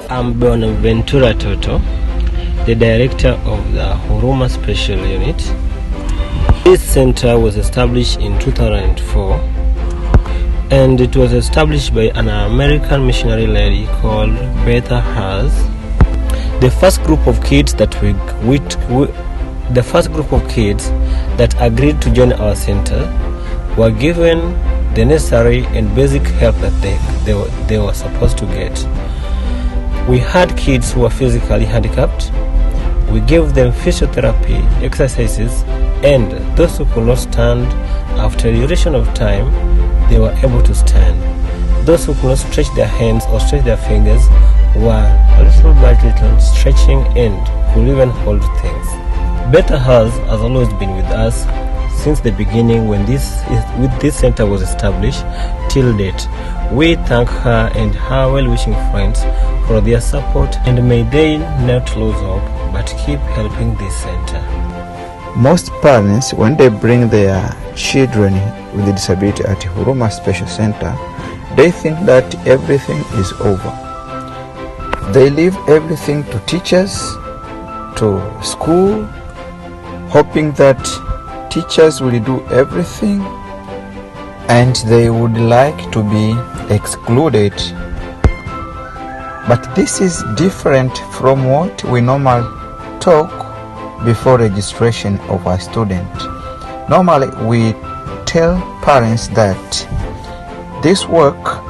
I'm Bonaventura Toto, the director of the Huruma Special Unit. This center was established in 2004, and it was established by an American missionary lady called Beta Haz. The first group of kids that agreed to join our center were given the necessary and basic help that they were supposed to get. We had kids who were physically handicapped. We gave them physiotherapy exercises, and those who could not stand, after a duration of time, they were able to stand. Those who could not stretch their hands or stretch their fingers were little by little stretching and could even hold things. Better has always been with us since the beginning when this center was established till date. We thank her and her well-wishing friends for their support, and may they not lose hope but keep helping this center. Most parents, when they bring their children with a disability at Huruma Special Center, they think that everything is over. They leave everything to teachers, to school, hoping that teachers will do everything, and they would like to be excluded. But this is different from what we normally talk before registration of our student. Normally we tell parents that this work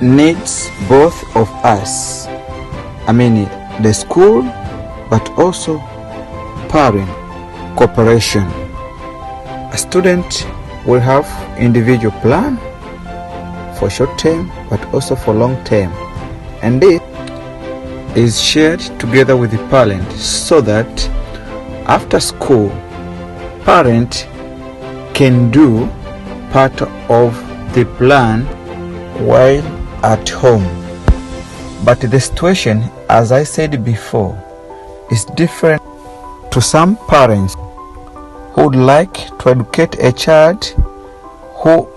needs both of us, the school, but also parent cooperation. A student will have individual plan for short term but also for long term, and this is shared together with the parent so that after school parent can do part of the plan while at home. But the situation, as I said before, is different to some parents who would like to educate a child who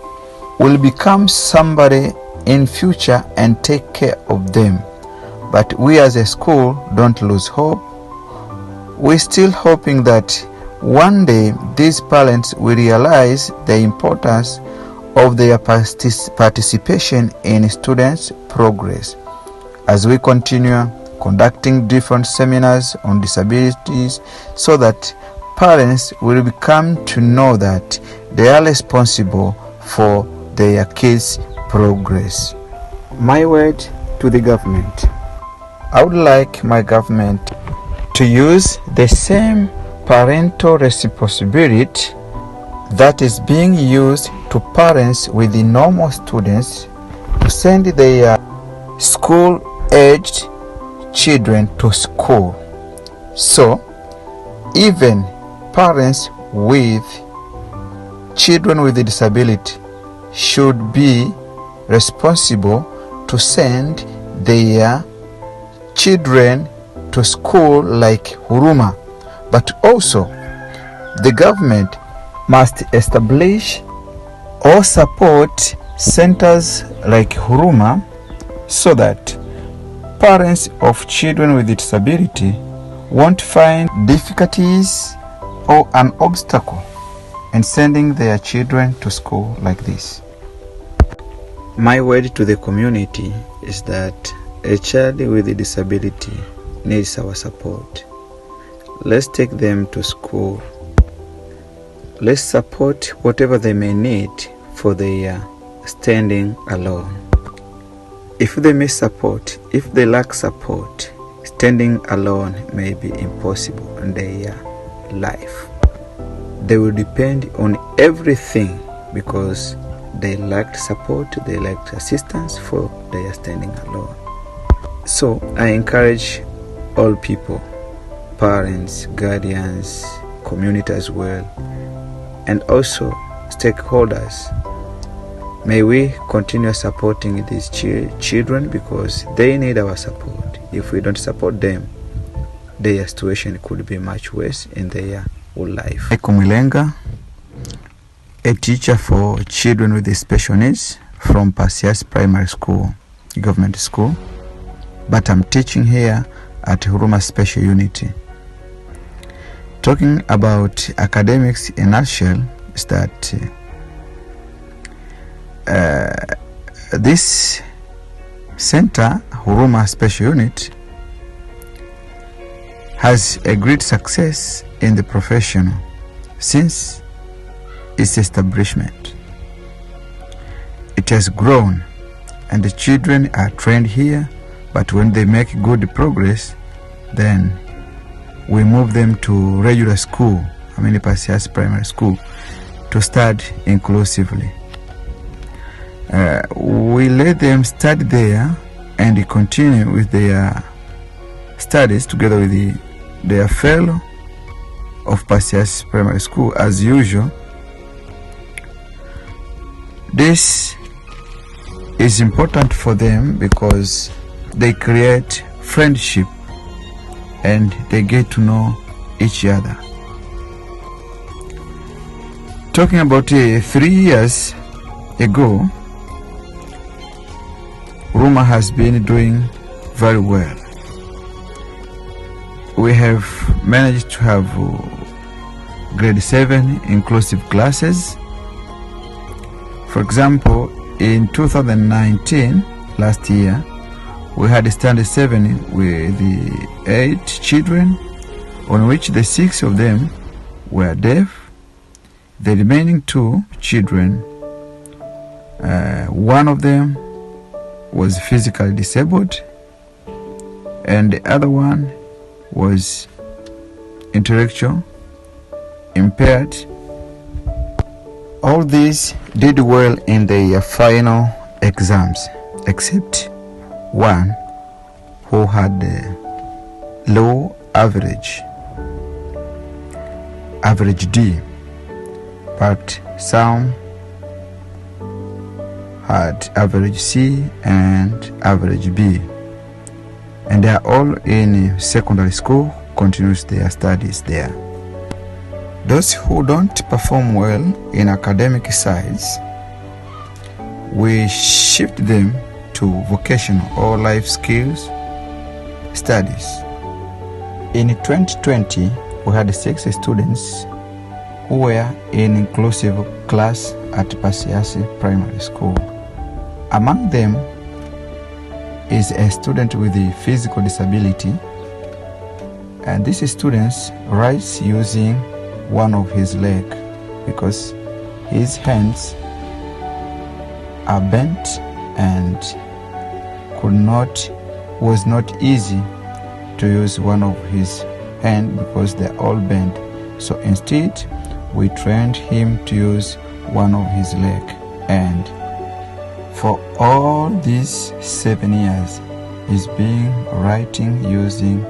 will become somebody in future and take care of them. But we as a school don't lose hope. We're still hoping that one day these parents will realize the importance of their participation in students' progress. As we continue conducting different seminars on disabilities, so that parents will become to know that they are responsible for their kids' progress. My word to the government: I would like my government to use the same parental responsibility that is being used to parents with the normal students to send their school-aged children to school. So even parents with children with a disability should be responsible to send their children to school like Huruma. But also the government must establish or support centers like Huruma so that parents of children with disability won't find difficulties or an obstacle in sending their children to school like this. My word to the community is that a child with a disability needs our support. Let's take them to school. Let's support whatever they may need for their standing alone. If they miss support, if they lack support, standing alone may be impossible in their life. They will depend on everything because they lacked support, they lacked assistance for their standing alone. So I encourage all people, parents, guardians, community as well, and also stakeholders. May we continue supporting these children because they need our support. If we don't support them, their situation could be much worse in their whole life. Ekumilenga, a teacher for children with special needs from Pasias Primary School, government school. but I'm teaching here at Huruma Special Unity. Talking about academics in a nutshell is that this center, Huruma Special Unit, has a great success in the profession since its establishment. It has grown and the children are trained here, but when they make good progress, then we move them to regular school, Pasias Primary School, to study inclusively. We let them study there and continue with their studies together with their fellow of Pasias Primary School as usual. This is important for them because they create friendship and they get to know each other. Talking about 3 years ago, Huruma has been doing very well. We have managed to have grade 7 inclusive classes. For example, in 2019, last year, we had standard 7 with the 8 children, on which the 6 of them were deaf. The remaining 2 children, 1 of them was physically disabled and the other one was intellectual impaired. All these did well in their final exams, except one who had a low average D, but some had average C and average B, and they are all in secondary school, continues their studies there. Those who don't perform well in academic sides, we shift them to vocational or life skills studies. In 2020, we had 6 students who were in inclusive class at Pasiasi Primary School. Among them is a student with a physical disability, and this student writes using one of his legs because his hands are bent and was not easy to use one of his hands because they're all bent. So instead, we trained him to use one of his legs, and for all these 7 years, he's been writing using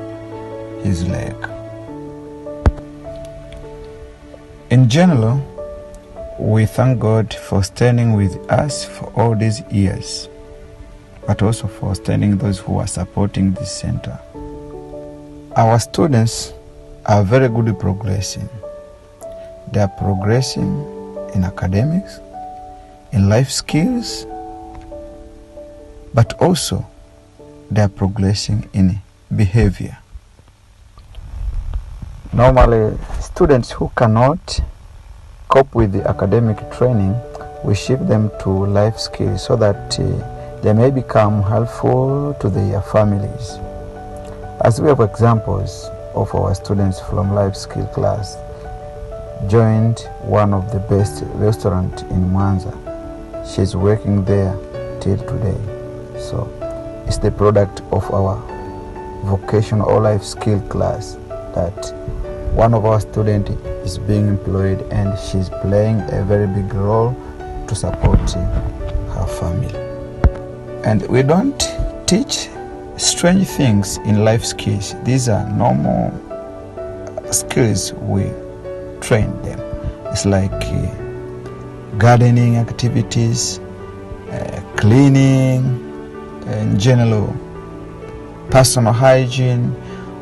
his leg. In general, we thank God for standing with us for all these years, but also for standing those who are supporting this center. Our students are very good at progressing. They are progressing in academics, in life skills, but also they are progressing in behavior. Normally, students who cannot cope with the academic training, we shift them to life skills so that they may become helpful to their families. As we have examples of our students from life skill class, joined one of the best restaurants in Mwanza. She's working there till today. So it's the product of our vocational or life skill class that one of our students is being employed and she's playing a very big role to support her family. And we don't teach strange things in life skills. These are normal skills we train them. It's like gardening activities, cleaning, in general, personal hygiene,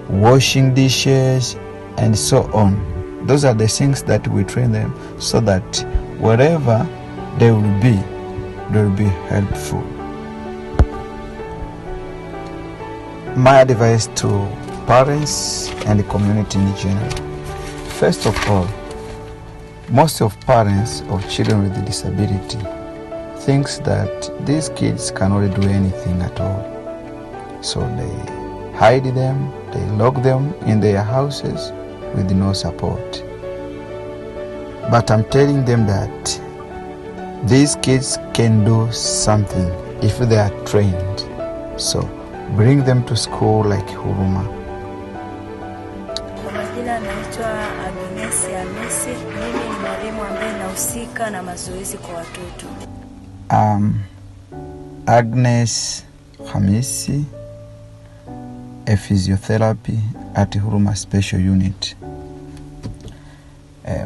washing dishes, and so on. Those are the things that we train them so that wherever they will be helpful. My advice to parents and the community in general. First of all, most of parents of children with disability thinks that these kids cannot do anything at all. So they hide them, they lock them in their houses with no support. But I'm telling them that these kids can do something if they are trained. So bring them to school like Huruma. Kwa majina naitwa Agnes Hamisi. Mimi ni mwalimu ambaye nahusika na mazoezi kwa watoto. Agnes Hamisi, a physiotherapy at Huruma Special Unit.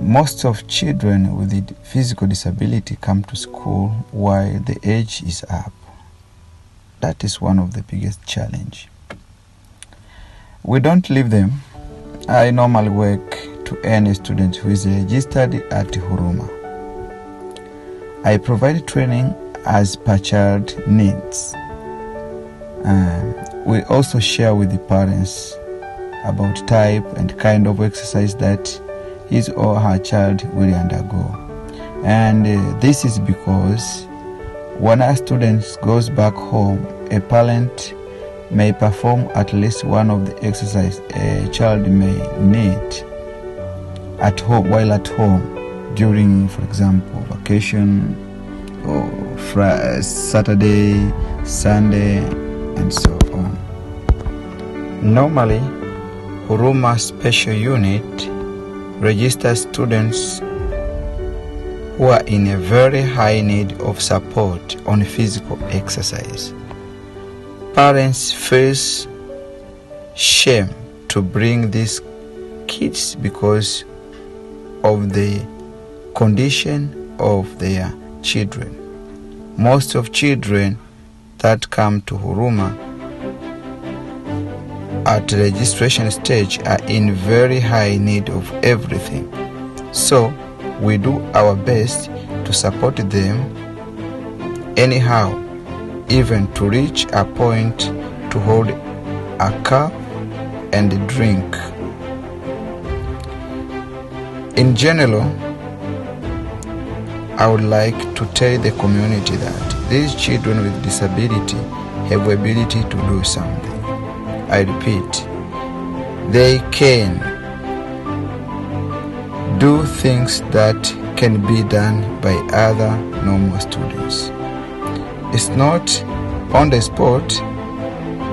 Most of children with physical disability come to school while the age is up. That is one of the biggest challenge. We don't leave them. I normally work to any student who is registered at Huruma. I provide training as per child needs. We also share with the parents about type and kind of exercise that his or her child will undergo. And this is because when a student goes back home, a parent may perform at least one of the exercises a child may need at home while at home during, for example, vacation or Saturday, Sunday, and so on. Normally, Huruma Special Unit registers students who are in a very high need of support on physical exercise. Parents face shame to bring these kids because of the condition of their children. Most of children that come to Huruma at the registration stage are in very high need of everything. So we do our best to support them anyhow, even to reach a point to hold a cup and drink. In general, I would like to tell the community that these children with disability have the ability to do something. I repeat, they can do things that can be done by other normal students. It's not on the spot,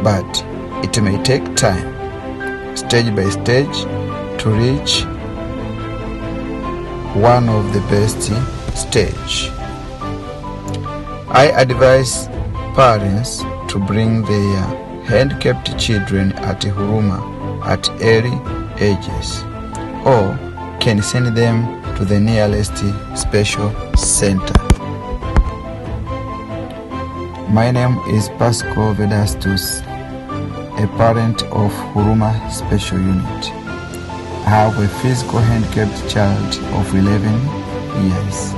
but it may take time, stage by stage, to reach one of the best stage. I advise parents to bring their handicapped children at Huruma at early ages, or can send them to the nearest special center. My name is Pasco Vedastus, a parent of Huruma Special Unit. I have a physical handicapped child of 11 years.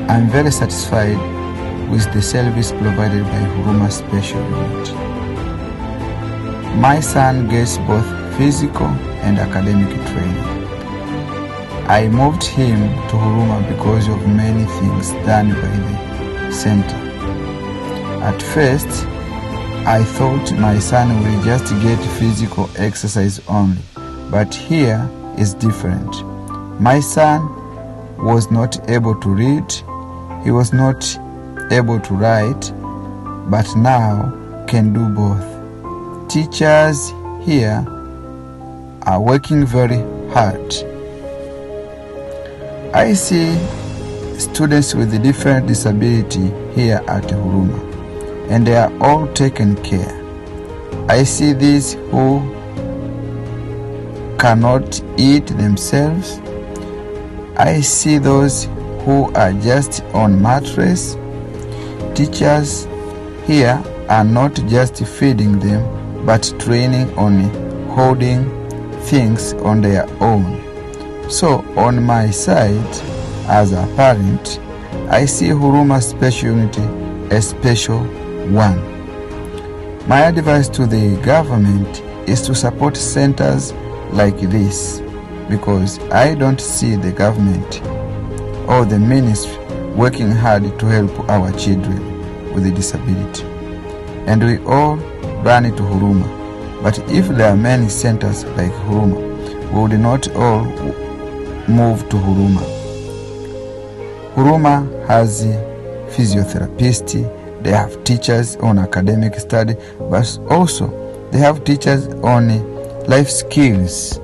I'm very satisfied with the service provided by Huruma Special Unit. My son gets both physical and academic training. I moved him to Huruma because of many things done by the center. At first, I thought my son will just get physical exercise only, but here is different. My son was not able to read, he was not able to write, but now can do both. Teachers here are working very hard. I see students with a different disability here at Huruma, and they are all taken care. I see these who cannot eat themselves. I see those who are just on mattress. Teachers here are not just feeding them, but training on holding things on their own. So on my side, as a parent, I see Huruma Special Unity a special one. My advice to the government is to support centers like this, because I don't see the government or the ministry working hard to help our children with a disability. And we all run to Huruma. But if there are many centers like Huruma, we would not all move to Huruma. Huruma has physiotherapists, they have teachers on academic study, but also they have teachers on life skills.